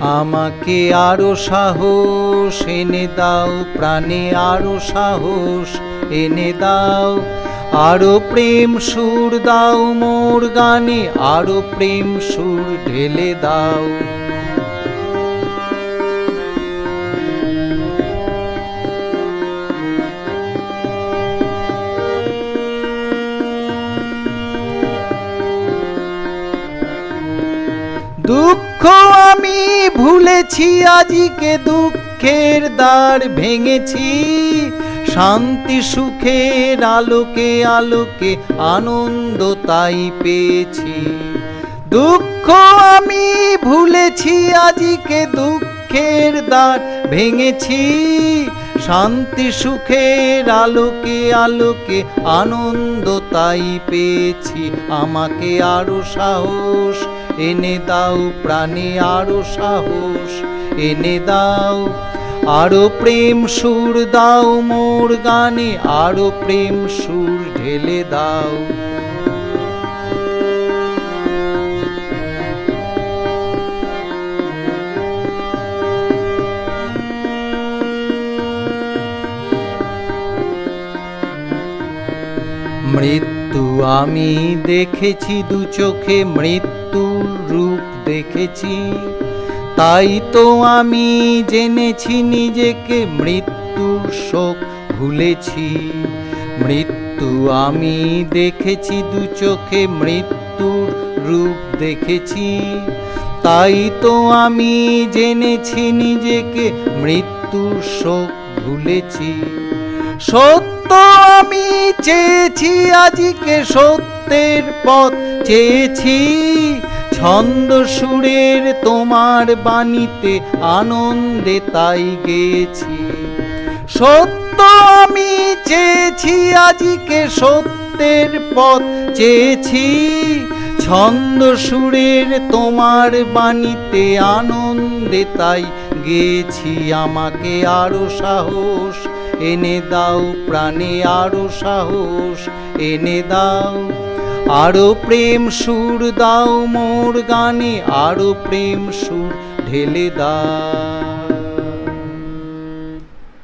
আমাকে আরো সাহস এনে দাও, প্রাণে আরো সাহস এনে দাও, আরো প্রেম সুর দাও মোর গানে, আরো প্রেম সুর ঢেলে দাও। দুঃখ আমি ভুলেছি, আজকে দুঃখের দ্বার ভেঙেছি, শান্তি সুখের আলোকে আলোকে আনন্দ তাই পেয়েছি। দুঃখ আমি ভুলেছি, আজকে দুঃখের দ্বার ভেঙেছি, শান্তি সুখের আলোকে আলোকে আনন্দ তাই পেয়েছি। আমাকে আরো সাহস এনে দাও, প্রাণে আরো সাহস এনে দাও, আরো প্রেম সুর দাও মোর গানে, আরো প্রেম সুর ঢেলে দাও। মৃত্যু আমি দেখেছি দু চোখে, মৃত্যুর রূপ দেখেছি, তাই তো আমি জেনেছি নিজেকে, মৃত্যুর শোক ভুলেছি। মৃত্যু আমি দেখেছি দু চোখে, মৃত্যুর রূপ দেখেছি, তাই তো আমি জেনেছি নিজেকে, মৃত্যুর শোক ভুলেছি। সত্য আমি চেয়েছি, আজকে সত্যের পথ চেয়েছি, ছন্দ সুরের তোমার বাণীতে আনন্দে তাই গেয়েছি। সত্য আমি চেয়েছি, আজকে সত্যের পথ চেয়েছি, ছন্দ সুরের তোমার বাণীতে আনন্দে তাই গেয়েছি। আমাকে আরো সাহস এনে দাও, প্রাণে আরো সাহস এনে দাও, আরো প্রেম সুর দাও মোর গানে, আরো প্রেম সুর ঢেলে দাও।